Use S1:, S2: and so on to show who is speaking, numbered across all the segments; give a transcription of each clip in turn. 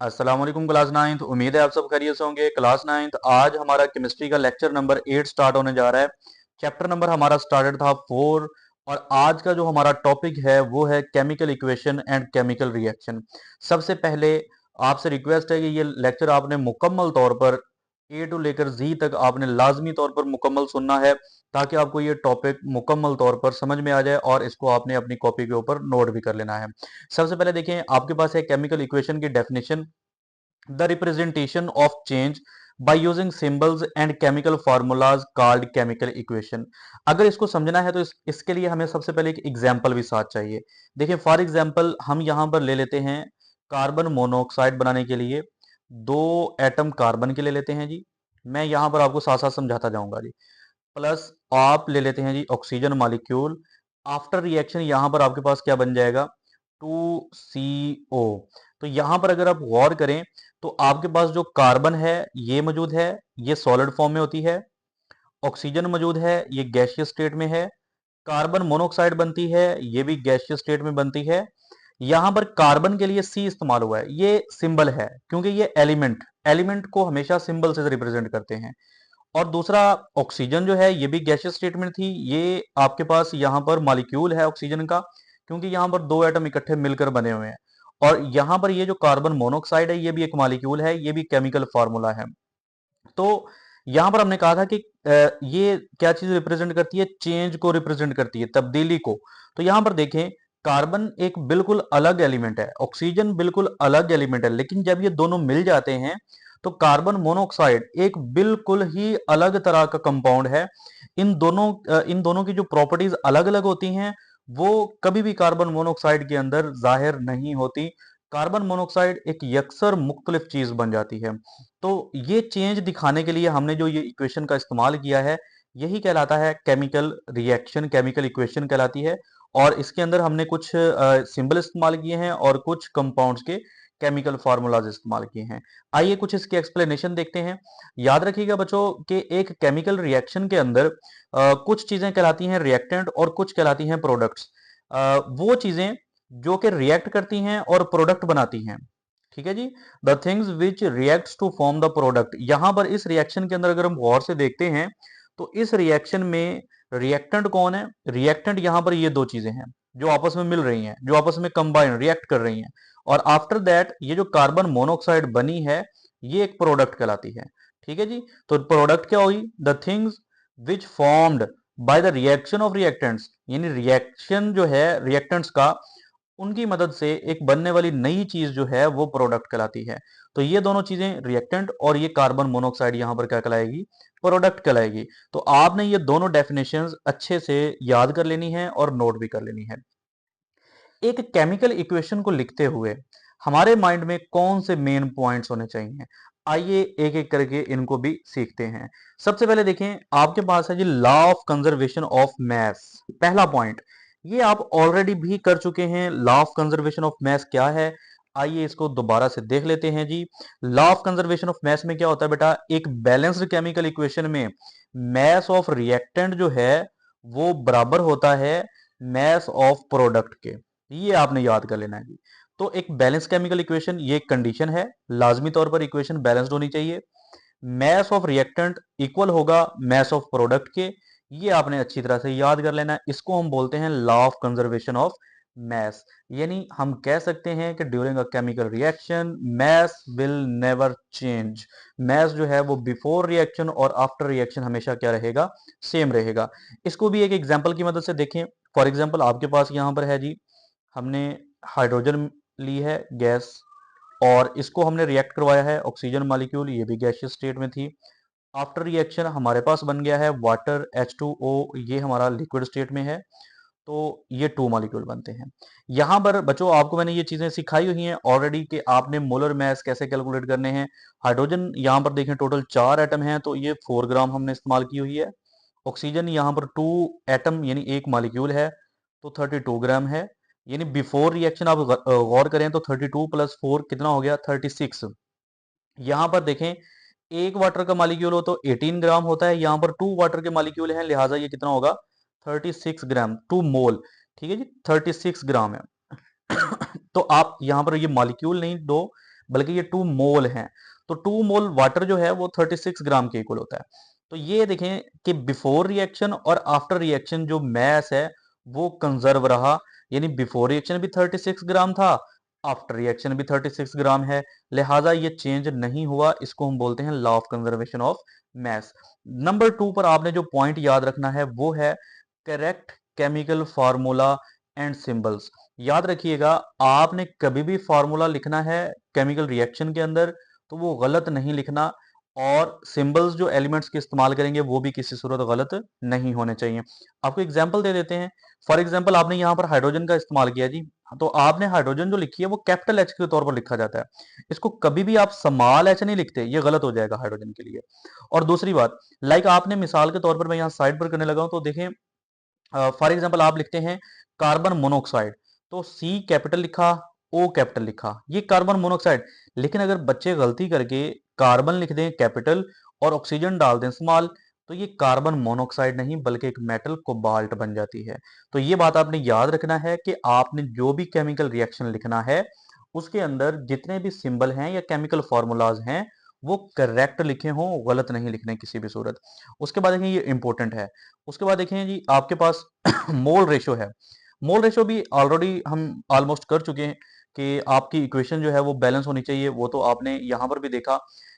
S1: अस्सलाम वालेकुम class ninth. उम्मीद है आप सब खैरियत से होंगे। क्लास नाइन्थ आज हमारा केमिस्ट्री का लेक्चर नंबर 8 स्टार्ट होने जा रहा है। चैप्टर नंबर हमारा स्टार्टेड था 4 और आज का जो हमारा टॉपिक है वो है chemical equation and chemical reaction. सबसे पहले आपसे रिक्वेस्ट है कि ये लेक्चर आपने मुकम्मल तौर पर ए टू लेकर जी तक आपने लाजमी तौर पर मुकम्मल सुनना है, ताकि आपको ये टॉपिक मुकम्मल तौर पर समझ में आ जाए और इसको आपने अपनी कॉपी के ऊपर नोट भी कर लेना है। सबसे पहले देखें, आपके पास है केमिकल इक्वेशन की definition, the representation of change by using symbols and chemical formulas called chemical equation। अगर इसको समझना है तो इसके लिए हमें सबसे पहले एक एग्जाम्पल भी साथ चाहिए। देखिए फॉर एग्जाम्पल हम यहां पर ले लेते हैं कार्बन मोनोऑक्साइड बनाने के लिए दो एटम कार्बन के ले लेते हैं जी। मैं यहां पर आपको साथ साथ समझाता जाऊंगा जी। प्लस आप ले लेते हैं जी ऑक्सीजन मॉलिक्यूल। आफ्टर रिएक्शन यहां पर आपके पास क्या बन जाएगा, 2CO। तो यहां पर अगर आप गौर करें तो आपके पास जो कार्बन है ये मौजूद है, ये सॉलिड फॉर्म में होती है। ऑक्सीजन मौजूद है, ये गैसियस स्टेट में है। कार्बन मोनोऑक्साइड बनती है, ये भी गैसियस स्टेट में बनती है। यहां पर कार्बन के लिए सी इस्तेमाल हुआ है, ये सिंबल है क्योंकि ये एलिमेंट एलिमेंट को हमेशा सिंबल से रिप्रेजेंट करते हैं। और दूसरा ऑक्सीजन जो है ये भी गैसियस स्टेट में थी, ये आपके पास यहाँ पर मॉलिक्यूल है ऑक्सीजन का, क्योंकि यहाँ पर दो एटम इकट्ठे मिलकर बने हुए हैं। और यहाँ पर ये जो कार्बन मोनोऑक्साइड है ये भी एक मॉलिक्यूल है, ये भी केमिकल फार्मूला है। तो यहां पर हमने कहा था कि ये क्या चीज रिप्रेजेंट करती है, चेंज को रिप्रेजेंट करती है, तब्दीली को। तो यहां पर देखें कार्बन एक बिल्कुल अलग एलिमेंट है, ऑक्सीजन बिल्कुल अलग एलिमेंट है, लेकिन जब ये दोनों मिल जाते हैं तो कार्बन मोनोऑक्साइड एक बिल्कुल ही अलग तरह का कंपाउंड है। इन दोनों की जो प्रॉपर्टीज अलग अलग होती हैं वो कभी भी कार्बन मोनोऑक्साइड के अंदर जाहिर नहीं होती। कार्बन मोनोऑक्साइड एक यकसर मुख्तलिफ चीज बन जाती है। तो ये चेंज दिखाने के लिए हमने जो ये इक्वेशन का इस्तेमाल किया है यही कहलाता है केमिकल रिएक्शन, केमिकल इक्वेशन कहलाती है। और इसके अंदर हमने कुछ सिंबल इस्तेमाल किए हैं और कुछ कंपाउंड्स के केमिकल फार्मूलाज इस्तेमाल किए हैं। आइए कुछ इसके एक्सप्लेनेशन देखते हैं। याद रखिएगा बच्चों कि एक केमिकल रिएक्शन के अंदर कुछ चीजें कहलाती हैं रिएक्टेंट और कुछ कहलाती हैं प्रोडक्ट्स। वो चीजें जो कि रिएक्ट करती हैं और प्रोडक्ट बनाती हैं, ठीक है जी। The things which reacts to form the product. यहां पर इस रिएक्शन के अंदर अगर हम गौर से देखते हैं तो इस रिएक्शन में रिएक्टेंट कौन है, रिएक्टेंट यहां पर ये दो चीजें हैं जो आपस में मिल रही हैं, जो आपस में कंबाइन रिएक्ट कर रही हैं। और आफ्टर दैट ये जो कार्बन मोनोऑक्साइड बनी है ये एक प्रोडक्ट कहलाती है, ठीक है जी। तो प्रोडक्ट क्या हुई, the things which formed by the reaction of reactants, यानी रिएक्शन जो है रिएक्टेंट्स का उनकी मदद से एक बनने वाली नई चीज जो है वो प्रोडक्ट कहलाती है। तो ये दोनों चीजें रिएक्टेंट और ये कार्बन मोनोऑक्साइड यहां पर क्या कहलाएगी, प्रोडक्ट कहलाएगी। तो आपने ये दोनों डेफिनेशंस अच्छे से याद कर लेनी है और नोट भी कर लेनी है। एक केमिकल इक्वेशन को लिखते हुए हमारे माइंड में कौन से मेन पॉइंट्स होने चाहिए, आइए एक एक करके इनको भी सीखते हैं। सबसे पहले देखें आपके पास है जी law of conservation of mass. पहला पॉइंट ये आप ऑलरेडी भी कर चुके हैं। Law of conservation of mass क्या है, आइए इसको दोबारा से देख लेते हैं जी। Law of conservation of mass में क्या होता है बेटा, एक बैलेंस्ड केमिकल इक्वेशन में मैस ऑफ रिएक्टेंट जो है वो बराबर होता है मैस ऑफ प्रोडक्ट के। ये आपने याद कर लेना है जी। तो एक बैलेंस केमिकल इक्वेशन ये एक कंडीशन है, लाजमी तौर पर इक्वेशन बैलेंस्ड होनी चाहिए। मैस ऑफ रिएक्टेंट इक्वल होगा मैस ऑफ प्रोडक्ट के। ये आपने अच्छी तरह से याद कर लेना है। इसको हम बोलते हैं law of conservation of mass. यानी हम कह सकते हैं कि during a chemical reaction mass will never change. Mass जो है वो बिफोर रिएक्शन और आफ्टर रिएक्शन हमेशा क्या रहेगा, सेम रहेगा। इसको भी एक एग्जांपल की मदद से देखें। फॉर एग्जांपल आपके पास यहां पर है जी, हमने हाइड्रोजन ली है गैस और इसको हमने रिएक्ट करवाया है ऑक्सीजन मॉलिक्यूल, ये भी गैसियस स्टेट में थी। आफ्टर रिएक्शन हमारे पास बन गया है वाटर H2O, ये हमारा लिक्विड स्टेट में है। तो ये टू मॉलिक्यूल बनते हैं। यहां पर बच्चों आपको मैंने ये चीजें सिखाई हुई हैं ऑलरेडी कि आपने मोलर मास कैसे कैलकुलेट करने हैं। हाइड्रोजन यहां पर देखें टोटल 4 एटम हैं तो ये 4 ग्राम हमने इस्तेमाल की हुई है। ऑक्सीजन यहाँ पर 2 एटम यानी एक मॉलिक्यूल है तो 32 ग्राम है। यानी बिफोर रिएक्शन आप गौर करें तो 32 प्लस 4 कितना हो गया, 36। यहां पर देखें एक वाटर का मॉलिक्यूल हो तो 18 ग्राम होता है, यहां पर 2 वाटर के मॉलिक्यूल हैं लिहाजा ये कितना होगा, 36 ग्राम, 2 मोल। ठीक है जी, 36 ग्राम है। तो आप यहां पर ये मॉलिक्यूल नहीं दो बल्कि ये 2 मोल हैं। तो 2 मोल वाटर जो है वो 36 ग्राम के इक्वल होता है। तो ये देखें कि बिफोर रिएक्शन और आफ्टर रिएक्शन जो मैस है वो कंजर्व रहा, यानी बिफोर रिएक्शन भी 36 ग्राम था, आफ्टर रिएक्शन भी 36 ग्राम है, लिहाजा ये चेंज नहीं हुआ। इसको हम बोलते हैं law of conservation of mess. Number 2 पर आपने जो पॉइंट याद रखना है वो है correct chemical formula and symbols. याद रखिएगा, आपने कभी भी फार्मूला लिखना है केमिकल रिएक्शन के अंदर तो वो गलत नहीं लिखना, और सिंबल्स जो एलिमेंट्स के इस्तेमाल करेंगे वो भी किसी सूरत गलत नहीं होने चाहिए। आपको एग्जांपल दे देते हैं। फॉर एग्जांपल आपने यहाँ पर हाइड्रोजन का इस्तेमाल किया जी, तो आपने हाइड्रोजन जो लिखी है वो कैपिटल एच के तौर पर लिखा जाता है। इसको कभी भी आप स्मॉल एच नहीं लिखते, ये गलत हो जाएगा हाइड्रोजन के लिए। और दूसरी बात, लाइक आपने मिसाल के तौर पर मैं यहाँ साइड पर करने लगा हूं, तो देखें फॉर एग्जाम्पल आप लिखते हैं कार्बन मोनोऑक्साइड, तो सी कैपिटल लिखा, ओ कैपिटल लिखा, ये कार्बन मोनोऑक्साइड। लेकिन अगर बच्चे गलती करके कार्बन लिख दें कैपिटल और ऑक्सीजन डाल दें स्मॉल, तो ये कार्बन मोनोऑक्साइड नहीं बल्कि एक मेटल कोबाल्ट बन जाती है। तो ये बात आपने याद रखना है कि आपने जो भी केमिकल रिएक्शन लिखना है उसके अंदर जितने भी सिंबल हैं या केमिकल फॉर्मूलाज हैं वो करेक्ट लिखे हों, गलत नहीं लिखने किसी भी सूरत। उसके बाद देखें, ये इंपॉर्टेंट है। उसके बाद देखें जी, आपके पास मोल रेशो है। मोल रेशो भी ऑलरेडी हम ऑलमोस्ट कर चुके हैं कि आपकी इक्वेशन जो है वो बैलेंस होनी चाहिए। वो तो आपने यहाँ पर भी देखा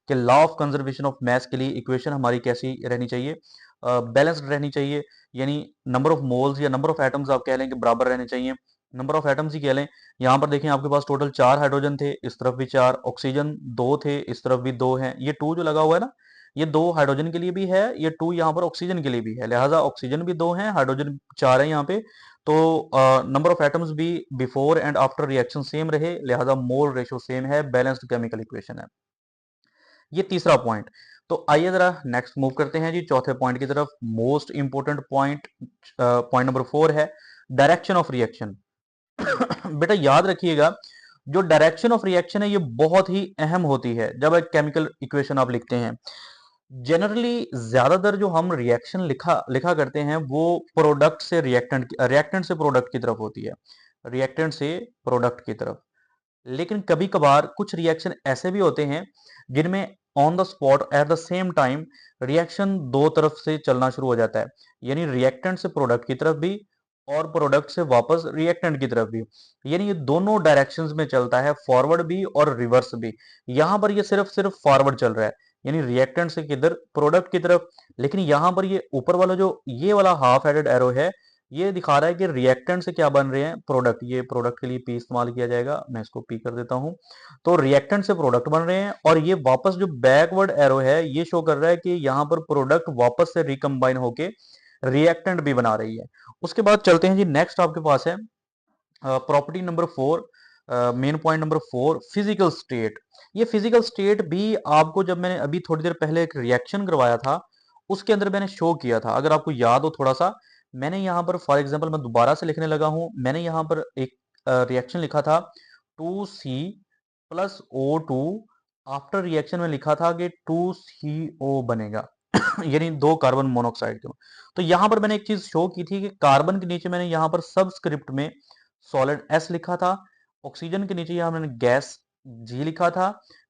S1: कि law of conservation of mess के लिए इक्वेशन हमारी कैसी रहनी चाहिए, बैलेंस्ड रहनी चाहिए। यानी नंबर ऑफ मोल्स या नंबर ऑफ एटम्स आप कह लें कि बराबर रहने चाहिए, नंबर ऑफ एटम्स ही कह लें। यहाँ पर देखें आपके पास टोटल 4 हाइड्रोजन थे, इस तरफ भी 4, ऑक्सीजन 2 थे, इस तरफ भी 2 हैं। ये 2 जो लगा हुआ है ना, ये 2 हाइड्रोजन के लिए भी है, ये 2 यहाँ पर ऑक्सीजन के लिए भी है, लिहाजा ऑक्सीजन भी 2 हैं, हाइड्रोजन 4 है यहाँ पे। तो नंबर ऑफ एटम्स भी before and after reaction same रहे, लिहाजा मोल रेशो सेम है, बैलेंस्ड केमिकल इक्वेशन है। ये तीसरा पॉइंट। तो आइए जरा नेक्स्ट मूव करते हैं जी चौथे पॉइंट की तरफ। Most important point, point number 4 है डायरेक्शन ऑफ रिएक्शन। बेटा याद रखिएगा, जो डायरेक्शन ऑफ रिएक्शन है ये बहुत ही अहम होती है जब एक केमिकल इक्वेशन आप लिखते हैं। जनरली ज्यादातर जो हम रिएक्शन लिखा लिखा करते हैं वो प्रोडक्ट से रिएक्टेंट, रिएक्टेंट से प्रोडक्ट की तरफ होती है, रिएक्टेंट से प्रोडक्ट की तरफ। लेकिन कभी कभार कुछ रिएक्शन ऐसे भी होते हैं जिनमें on the spot at the same time reaction दो तरफ से चलना शुरू हो जाता है, यानी रिएक्टेंट से प्रोडक्ट की तरफ भी और प्रोडक्ट से वापस रिएक्टेंट की तरफ भी, यानी ये दोनों डायरेक्शंस में चलता है, फॉरवर्ड भी और रिवर्स भी। यहां पर ये सिर्फ सिर्फ फॉरवर्ड चल रहा है, यानी रिएक्टेंट से किधर, प्रोडक्ट की तरफ। लेकिन यहां पर ये ऊपर वाला जो ये वाला हाफ हेडेड एरो है ये दिखा रहा है कि रिएक्टेंट से क्या बन रहे हैं, प्रोडक्ट। ये प्रोडक्ट के लिए पी इस्तेमाल किया जाएगा, मैं इसको पी कर देता हूं। तो रिएक्टेंट से प्रोडक्ट बन रहे हैं, और ये वापस जो बैकवर्ड एरो है ये शो कर रहा है कि यहां पर प्रोडक्ट वापस से रिकंबाइन होके रिएक्टेंट भी बना रही है। उसके बाद चलते हैं जी, नेक्स्ट आपके पास है property number 4, main point number 4, physical state. ये फिजिकल स्टेट भी आपको जब मैंने अभी थोड़ी देर पहले एक रिएक्शन करवाया था उसके अंदर मैंने शो किया था, अगर आपको याद हो थोड़ा सा। मैंने यहाँ पर फॉर एग्जांपल मैं दोबारा से लिखने लगा हूं, मैंने यहाँ पर एक रिएक्शन लिखा था 2C plus O2, after reaction में लिखा था कि 2CO बनेगा यानी 2 कार्बन मोनोऑक्साइड के। तो यहां पर मैंने एक चीज शो की थी कि कार्बन के नीचे मैंने यहां पर सबस्क्रिप्ट में सॉलिड एस लिखा था, ऑक्सीजन के नीचे यहां मैंने गैस जी लिखा था,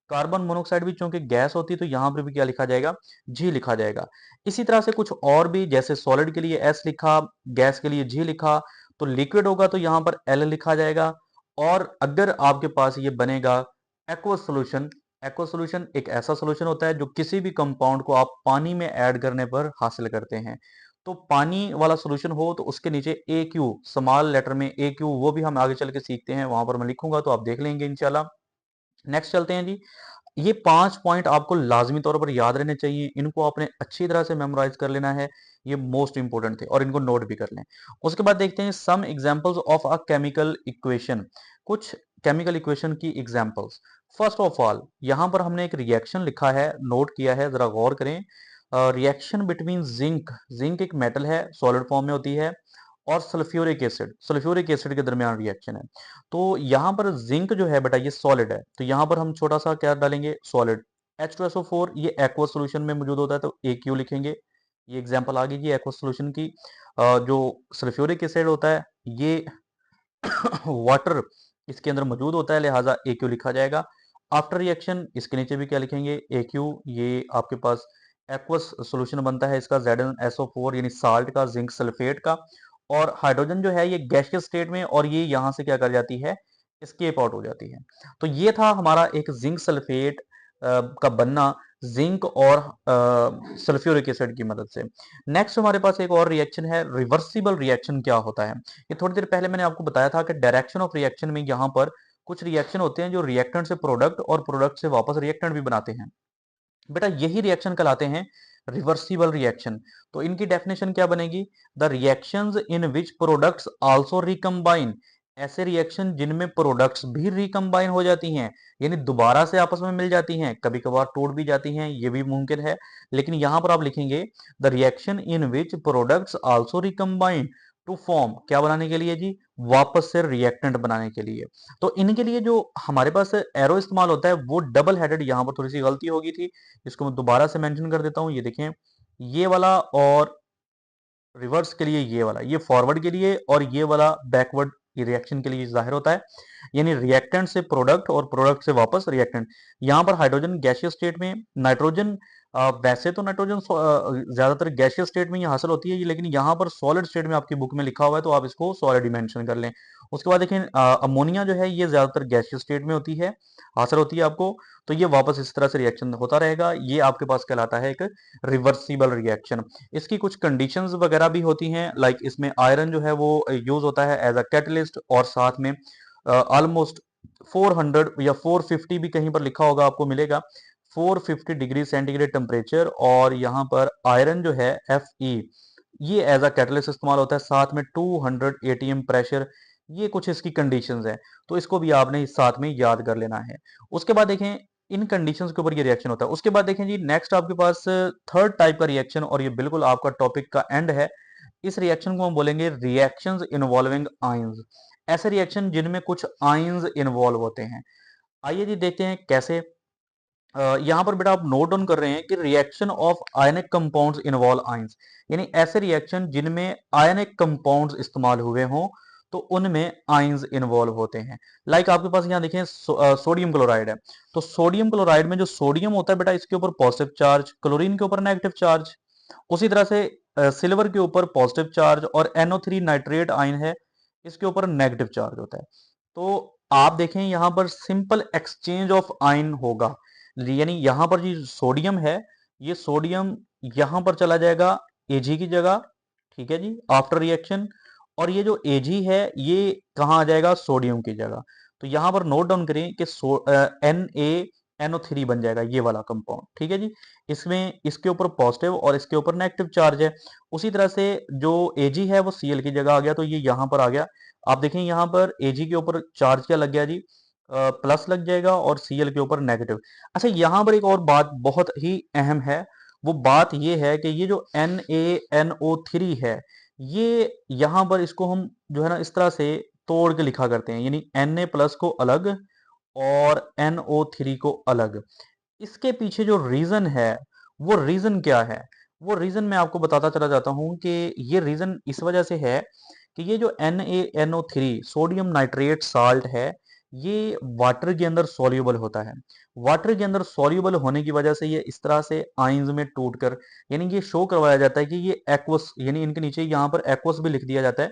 S1: कार्बन मोनोऑक्साइड भी चूंकि गैस होती है तो यहां पर भी क्या लिखा जाएगा, जी लिखा जाएगा। इसी तरह से कुछ और भी, जैसे सॉलिड के लिए एस लिखा, गैस के लिए जी लिखा, तो लिक्विड होगा तो यहां पर एल लिखा जाएगा। और अगर आपके पास ये बनेगा एक्वस सोल्यूशन, एक्वस सोल्यूशन एक ऐसा सोल्यूशन होता है जो किसी भी कंपाउंड को आप पानी में ऐड करने पर हासिल करते हैं। तो पानी वाला सोल्यूशन हो तो उसके नीचे ए क्यू, स्मॉल लेटर में ए क्यू, वो भी हम आगे चल के सीखते हैं, वहां पर मैं लिखूंगा तो आप देख लेंगे इंशाल्लाह। नेक्स्ट चलते हैं जी। ये 5 पॉइंट आपको लाजमी तौर पर याद रहने चाहिए, इनको आपने अच्छी तरह से मेमोराइज कर लेना है, ये मोस्ट इंपोर्टेंट थे, और इनको नोट भी कर लें। उसके बाद देखते हैं some examples of a chemical equation, कुछ केमिकल इक्वेशन की एग्जांपल्स। फर्स्ट ऑफ ऑल यहां पर हमने एक रिएक्शन लिखा है, नोट किया है, जरा गौर करें। रिएक्शन बिटवीन जिंक, जिंक एक मेटल है, सॉलिड फॉर्म में होती है, और सल्फ्यूरिक एसिड, सल्फ्यूरिक एसिड के दरमियान रिएक्शन है। तो यहाँ पर जिंक जो है बेटा ये सॉलिड है, तो यहाँ पर हम छोटा सा क्या डालेंगे, सॉलिड। H2SO4 ये एक्वस सोल्यूशन में मौजूद होता है तो AQ लिखेंगे। ये एग्जांपल आ गई जी एक्वस सोल्यूशन की। जो सल्फ्यूरिक एसिड होता है ये वाटर इसके अंदर मौजूद होता है, लिहाजा AQ लिखा जाएगा। आफ्टर रिएक्शन इसके नीचे भी क्या लिखेंगे, AQ, ये आपके पास एक्वस सोल्यूशन बनता है इसका ZnSO4 यानी साल्ट का, जिंक सल्फेट का। और हाइड्रोजन जो है ये गैसियस स्टेट में, और ये यहां से क्या कर जाती है, एस्केप आउट हो जाती है। तो ये था हमारा एक जिंक सल्फेट का बनना जिंक और सल्फ्यूरिक एसिड की मदद से। नेक्स्ट हमारे पास एक और रिएक्शन है, रिवर्सिबल रिएक्शन क्या होता है। ये थोड़ी देर पहले मैंने आपको बताया था कि डायरेक्शन ऑफ रिएक्शन में यहाँ पर कुछ रिएक्शन होते हैं जो रिएक्टेंट से प्रोडक्ट और प्रोडक्ट से वापस रिएक्टेंट भी बनाते हैं। बेटा यही रिएक्शन कहलाते हैं रिवर्सिबल रिएक्शन। तो इनकी डेफिनेशन क्या बनेगी, the reactions in which products also recombine, ऐसे रिएक्शन जिनमें प्रोडक्ट्स भी रिकम्बाइन हो जाती हैं, यानी दोबारा से आपस में मिल जाती हैं, कभी कभार टूट भी जाती हैं, ये भी मुमकिन है। लेकिन यहां पर आप लिखेंगे the reaction in which products also recombine to form, क्या बनाने के लिए जी, वापस से रिएक्टेंट बनाने के लिए। तो इनके लिए जो हमारे पास एरो इस्तेमाल होता है वो डबल हेडेड, यहां पर थोड़ी सी गलती होगी थी, इसको मैं दोबारा से मेंशन कर देता हूं। ये देखें, ये वाला और रिवर्स के लिए ये वाला, ये फॉरवर्ड के लिए, और ये वाला बैकवर्ड रिएक्शन के लिए जाहिर होता है, यानी रिएक्टेंट से प्रोडक्ट और प्रोडक्ट से वापस रिएक्टेंट। यहां पर हाइड्रोजन गैसियस स्टेट में, नाइट्रोजन वैसे तो नाइट्रोजन ज्यादातर गैसियस स्टेट में ही हासिल होती है, लेकिन यहाँ पर सॉलिड स्टेट में आपकी बुक में लिखा हुआ है, तो आप इसको सॉलिड ही मेंशन कर लें। उसके बाद देखें अमोनिया जो है ये ज्यादातर गैसियस स्टेट में होती है, हासिल होती है आपको, तो ये वापस इस तरह से रिएक्शन होता रहेगा। ये आपके पास कहलाता है एक रिवर्सिबल रिएक्शन। इसकी कुछ कंडीशंस वगैरह भी होती हैं, लाइक इसमें आयरन जो है वो यूज होता है एज अ कैटलिस्ट, और साथ में ऑलमोस्ट 400 या 450 भी कहीं पर लिखा होगा, आपको मिलेगा 450 डिग्री सेंटीग्रेड टेम्परेचर, और यहाँ पर आयरन जो है Fe, ये एज अ कैटलिस्ट इस्तेमाल होता है, साथ में 200 ATM प्रेशर। ये कुछ इसकी कंडीशंस है, तो इसको भी आपने इस साथ में याद कर लेना है। उसके बाद देखें इन कंडीशंस के ऊपर ये रिएक्शन होता है। उसके बाद देखें जी, नेक्स्ट आपके पास थर्ड टाइप का रिएक्शन, और ये बिल्कुल आपका टॉपिक का एंड है। इस रिएक्शन को हम बोलेंगे रिएक्शंस इन्वॉल्विंग आयंस, ऐसे रिएक्शन जिनमें कुछ आयंस इन्वॉल्व होते हैं। आइए जी देखते हैं कैसे। यहाँ पर बेटा आप नोट डाउन कर रहे हैं कि reaction of ionic compounds involve ions, यानी ऐसे रिएक्शन जिनमें आयनिक कंपाउंड्स इस्तेमाल हुए हों, तो उनमें आयंस इन्वॉल्व होते हैं। लाइक आपके पास यहाँ देखें सोडियम क्लोराइड है, तो सोडियम क्लोराइड में जो सोडियम होता है बेटा, इसके ऊपर पॉजिटिव चार्ज, क्लोरीन के ऊपर नेगेटिव चार्ज। उसी तरह से सिल्वर के ऊपर पॉजिटिव चार्ज, और NO3 नाइट्रेट आयन है, इसके ऊपर नेगेटिव चार्ज होता है। तो आप देखें यहाँ पर सिंपल एक्सचेंज ऑफ आयन होगा, यानी यहां पर जो सोडियम है, ये सोडियम यहां पर चला जाएगा Ag की जगह, ठीक है जी, आफ्टर रिएक्शन। और ये जो Ag है ये कहां आ जाएगा, सोडियम की जगह। तो यहां पर नोट डाउन करें कि NaNO3 बन जाएगा ये वाला कंपाउंड, ठीक है जी। इसमें इसके ऊपर पॉजिटिव और इसके ऊपर नेगेटिव चार्ज है। उसी तरह से जो Ag है वो Cl की जगह आ गया, तो ये यहां पर आ गया। आप देखें यहाँ पर Ag के ऊपर चार्ज क्या लग गया जी, प्लस लग जाएगा, और Cl के ऊपर नेगेटिव। अच्छा यहाँ पर एक और बात बहुत ही अहम है, वो बात ये है कि ये जो NaNO3 है, ये यहाँ पर इसको हम जो है ना इस तरह से तोड़ के लिखा करते हैं, यानी Na प्लस को अलग और NO3 को अलग। इसके पीछे जो रीजन है, वो रीजन क्या है, वो रीजन मैं आपको बताता चला जाता हूं कि ये रीजन इस वजह से है कि ये जो NaNO3 सोडियम नाइट्रेट साल्ट है, ये वाटर के अंदर सॉल्युबल होता है। वाटर के अंदर सॉल्युबल होने की वजह से ये इस तरह से आयंस में टूटकर, यानी ये शो करवाया जाता है कि ये एक्वस, यानी इनके नीचे यहाँ पर एक्वस भी लिख दिया जाता है,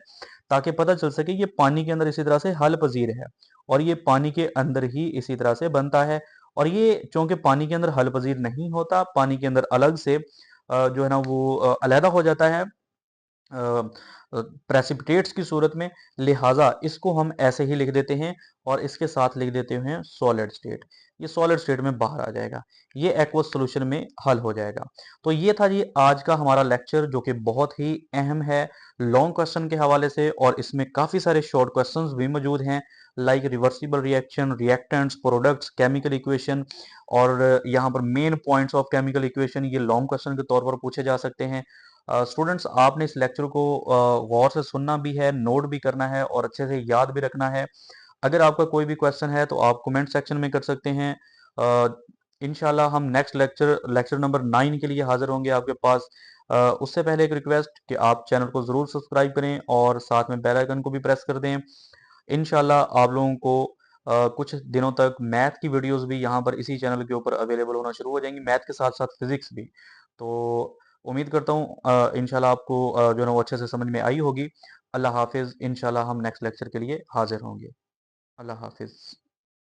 S1: ताकि पता चल सके ये पानी के अंदर इसी तरह से हल पजीर है, और ये पानी के अंदर ही इसी तरह से बनता है। और ये चूंकि पानी के अंदर हल पजीर नहीं होता, पानी के अंदर अलग से जो है ना वो अलहदा हो जाता है प्रेसिपिटेट्स की सूरत में, लिहाजा इसको हम ऐसे ही लिख देते हैं, और इसके साथ लिख देते हैं सॉलिड स्टेट। ये सॉलिड स्टेट में बाहर आ जाएगा, ये एक्वस सॉल्यूशन में हल हो जाएगा। तो ये था जी आज का हमारा लेक्चर, जो कि बहुत ही अहम है लॉन्ग क्वेश्चन के हवाले से, और इसमें काफी सारे शॉर्ट क्वेश्चंस भी मौजूद हैं, like reversible reaction, reactants, products, chemical equation, और यहाँ पर main points of chemical equation, ये लॉन्ग क्वेश्चन के तौर पर पूछे जा सकते हैं। स्टूडेंट्स आपने इस लेक्चर को गौर से सुनना भी है, नोट भी करना है, और अच्छे से याद भी रखना है। अगर आपका कोई भी क्वेश्चन है तो आप कमेंट सेक्शन में कर सकते हैं। इंशाल्लाह हम नेक्स्ट लेक्चर नंबर 9 के लिए हाजिर होंगे आपके पास। उससे पहले एक रिक्वेस्ट कि आप चैनल को ज़रूर सब्सक्राइब करें, और साथ में बेल आइकन को भी प्रेस कर दें। इंशाल्लाह आप लोगों को कुछ दिनों तक मैथ की वीडियोस भी यहाँ पर इसी चैनल के ऊपर अवेलेबल होना शुरू हो जाएंगी, मैथ के साथ साथ फिजिक्स भी। तो उम्मीद करता हूँ इंशाल्लाह आपको जो है ना वो अच्छे से समझ में आई होगी। अल्लाह हाफिज़। इंशाल्लाह हम नेक्स्ट लेक्चर के लिए हाजिर होंगे। अल्लाह हाफिज़।